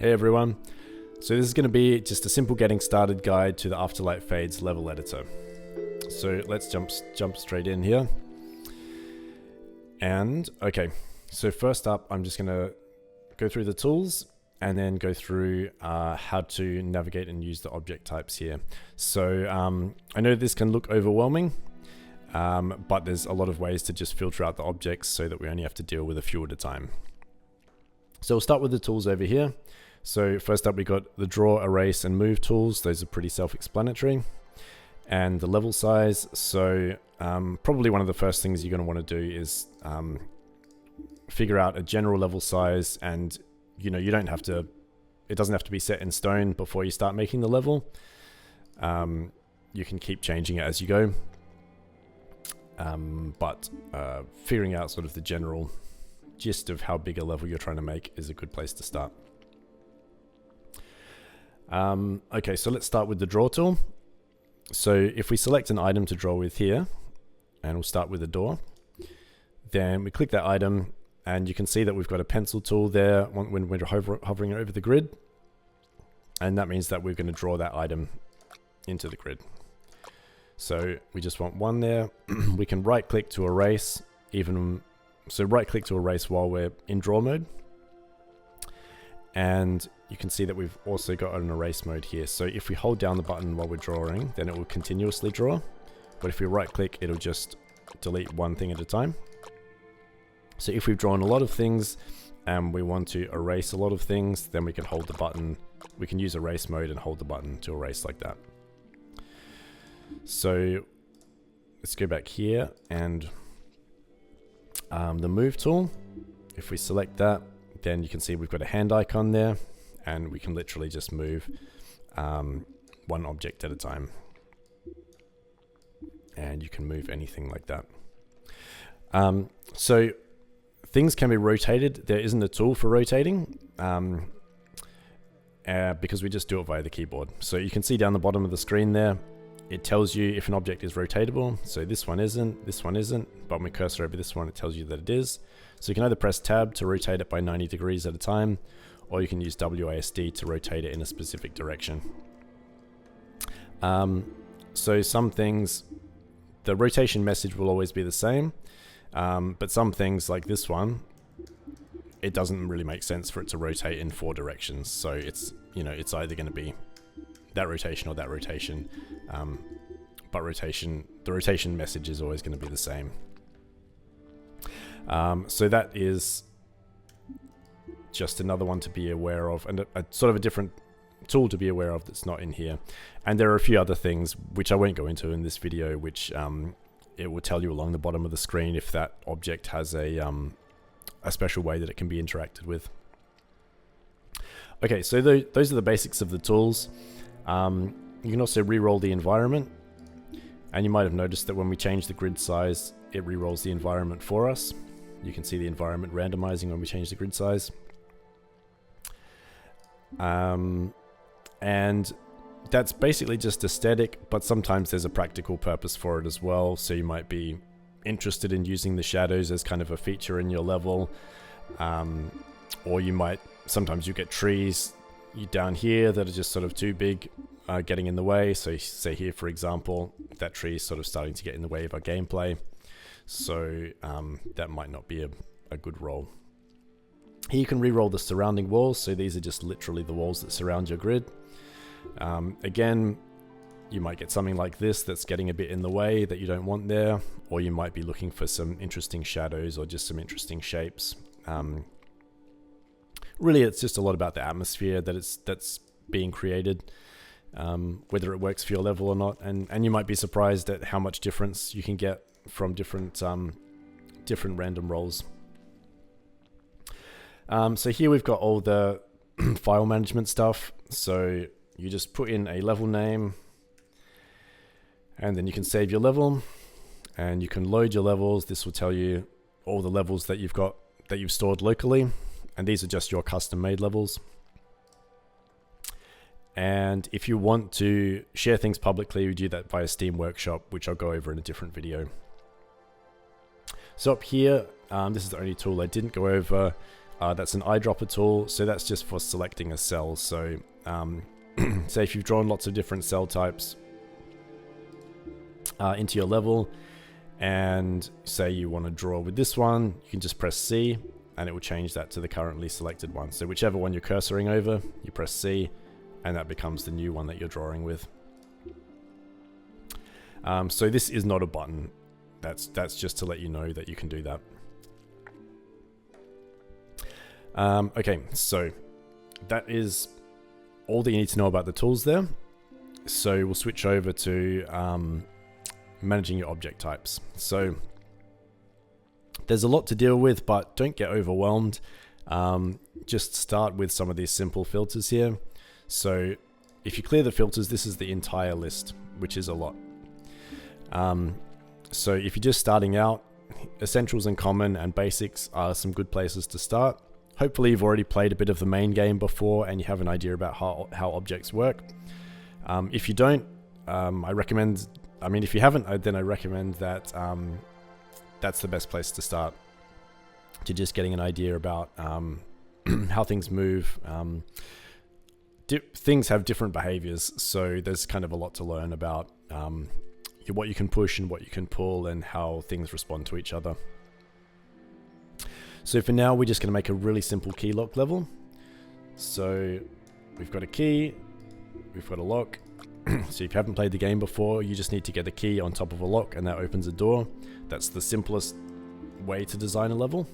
Hey everyone. So this is going to be just a simple getting started guide to the Afterlight Fades level editor. So let's jump straight in here. And okay, so first up I'm just going to go through the tools and then go through how to navigate and use the object types here. So I know this can look overwhelming, but there's a lot of ways to just filter out the objects so that we only have to deal with a few at a time. So we'll start with the tools over here. So first up we got the draw, erase and move tools. Those are pretty self-explanatory. And the level size. So probably one of the first things you're going to want to do is figure out a general level size, and you don't have to, it doesn't have to be set in stone before you start making the level. You can keep changing it as you go. But figuring out sort of the general gist of how big a level you're trying to make is a good place to start. Okay, so let's start with the draw tool. So if we select an item to draw with here, and we'll start with a door, then we click that item and you can see that we've got a pencil tool there when we're hovering over the grid, and that means that we're going to draw that item into the grid. So we just want one there. We can right click to erase, so right click to erase while we're in draw mode. And you can see that we've also got an erase mode here. So if we hold down the button while we're drawing, then it will continuously draw. But if we right click, it'll just delete one thing at a time. So if we've drawn a lot of things and we want to erase a lot of things, then we can hold the button. We can use erase mode and hold the button to erase like that. So let's go back here and the move tool. If we select that, then you can see we've got a hand icon there, and we can literally just move one object at a time. And you can move anything like that. So things can be rotated. There isn't a tool for rotating because we just do it via the keyboard. So you can see down the bottom of the screen there, it tells you if an object is rotatable. So this one isn't, but when we cursor over this one, it tells you that it is. So you can either press tab to rotate it by 90 degrees at a time, or you can use WASD to rotate it in a specific direction. So some things, the rotation message will always be the same, but some things like this one, it doesn't really make sense for it to rotate in 4 directions. So it's, it's either going to be that rotation or that rotation, but the rotation message is always going to be the same. So that is just another one to be aware of, and a sort of a different tool to be aware of that's not in here. And there are a few other things which I won't go into in this video, which it will tell you along the bottom of the screen if that object has a special way that it can be interacted with. Okay, so those are the basics of the tools. You can also re-roll the environment, and you might have noticed that when we change the grid size, it re-rolls the environment for us. You can see the environment randomizing when we change the grid size. And that's basically just aesthetic, but sometimes there's a practical purpose for it as well. So you might be interested in using the shadows as kind of a feature in your level, or sometimes you get trees down here that are just sort of too big, getting in the way. So say here, for example, that tree is sort of starting to get in the way of our gameplay. So that might not be a good roll. Here you can re-roll the surrounding walls. So these are just literally the walls that surround your grid. Again, you might get something like this that's getting a bit in the way that you don't want there, or you might be looking for some interesting shadows or just some interesting shapes. Really, it's just a lot about the atmosphere that's being created, whether it works for your level or not. And you might be surprised at how much difference you can get from different random rolls. So here we've got all the file management stuff. So you just put in a level name, and then you can save your level, and you can load your levels. This will tell you all the levels that you've stored locally, and these are just your custom made levels. And if you want to share things publicly, you do that via Steam Workshop, which I'll go over in a different video. So up here, this is the only tool I didn't go over. That's an eyedropper tool, so that's just for selecting a cell. So say if you've drawn lots of different cell types into your level, and say you want to draw with this one, you can just press C and it will change that to the currently selected one. So whichever one you're cursoring over, you press C and that becomes the new one that you're drawing with. So this is not a button. That's just to let you know that you can do that. Okay, so that is all that you need to know about the tools there. So we'll switch over to managing your object types. So there's a lot to deal with, but don't get overwhelmed. Just start with some of these simple filters here. So if you clear the filters, this is the entire list, which is a lot. So if you're just starting out, essentials and common and basics are some good places to start. Hopefully you've already played a bit of the main game before and you have an idea about how objects work. If you don't, if you haven't, then I recommend that that's the best place to start, to just getting an idea about how things move. Things have different behaviors, so there's kind of a lot to learn about what you can push and what you can pull and how things respond to each other. So for now, we're just going to make a really simple key lock level. So we've got a key, we've got a lock. So if you haven't played the game before, you just need to get a key on top of a lock and that opens a door. That's the simplest way to design a level.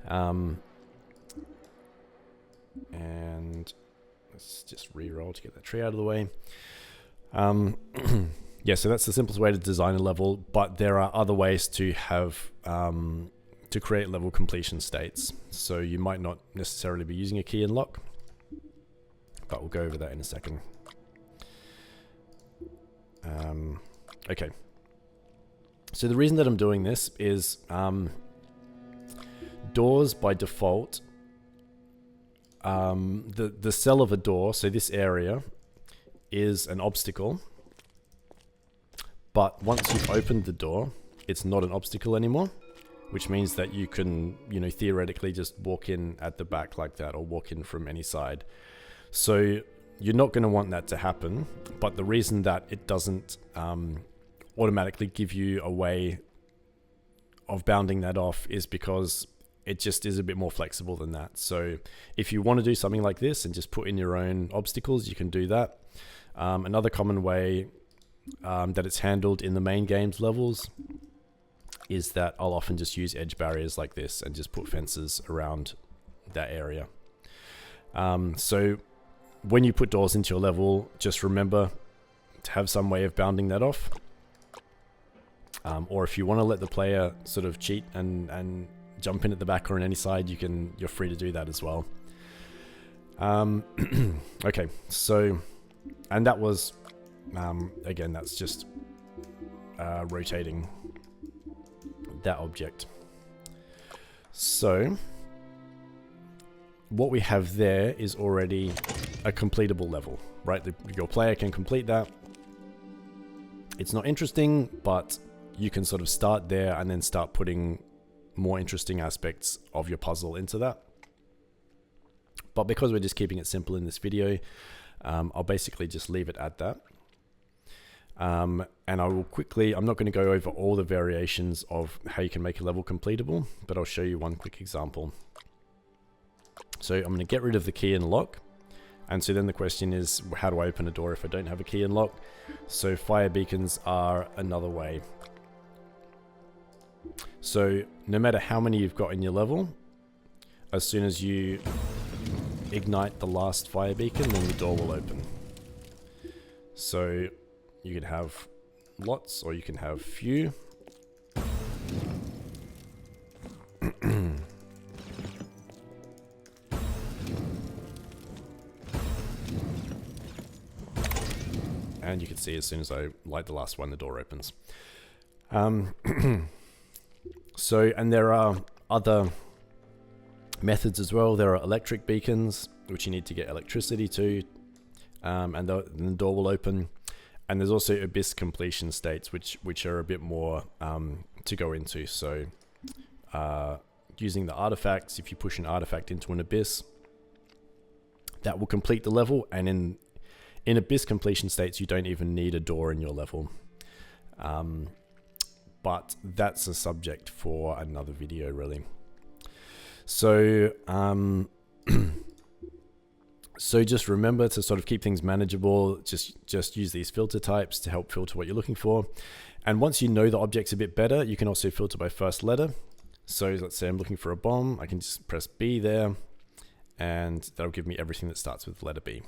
And let's just re-roll to get that tree out of the way. Yeah, so that's the simplest way to design a level, but there are other ways to have to create level completion states. So you might not necessarily be using a key and lock, but we'll go over that in a second. Okay. So the reason that I'm doing this is doors by default, the cell of a door, so this area is an obstacle, but once you've opened the door, it's not an obstacle anymore, which means that you can, theoretically just walk in at the back like that or walk in from any side. So you're not going to want that to happen, but the reason that it doesn't automatically give you a way of bounding that off is because it just is a bit more flexible than that. So if you want to do something like this and just put in your own obstacles, you can do that. Another common way that it's handled in the main games levels is that I'll often just use edge barriers like this and just put fences around that area. So when you put doors into your level, just remember to have some way of bounding that off. Or if you want to let the player sort of cheat and jump in at the back or on any side, you're free to do that as well. Okay, so, and that was, again, that's just rotating that object. So what we have there is already a completable level, right? Your player can complete that. It's not interesting, but you can sort of start there and then start putting more interesting aspects of your puzzle into that. But because we're just keeping it simple in this video, I'll basically just leave it at that. And I will quickly, I'm not going to go over all the variations of how you can make a level completable, but I'll show you one quick example. So I'm going to get rid of the key and lock. And so then the question is, how do I open a door if I don't have a key and lock? So fire beacons are another way. So no matter how many you've got in your level, as soon as you ignite the last fire beacon, then the door will open. So you can have lots or you can have few. And you can see as soon as I light the last one, the door opens. So, and there are other methods as well. There are electric beacons, which you need to get electricity to, and the door will open. And there's also abyss completion states, which are a bit more to go into. So using the artifacts. If you push an artifact into an abyss, that will complete the level, and in abyss completion states, you don't even need a door in your level. But that's a subject for another video, really. So, so just remember to sort of keep things manageable. Just use these filter types to help filter what you're looking for. And once you know the objects a bit better, you can also filter by first letter. So let's say I'm looking for a bomb. I can just press B there, and that'll give me everything that starts with the letter B.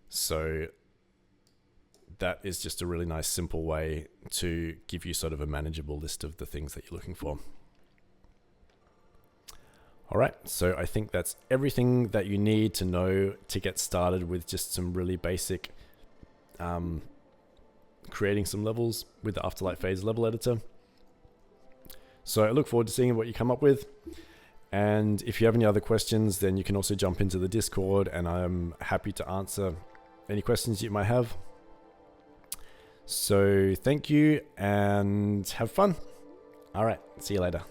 So that is just a really nice, simple way to give you sort of a manageable list of the things that you're looking for. All right, so I think that's everything that you need to know to get started with just some really basic creating some levels with the Afterlight Phase level editor. So I look forward to seeing what you come up with. And if you have any other questions, then you can also jump into the Discord, and I'm happy to answer any questions you might have. So thank you and have fun. All right, see you later.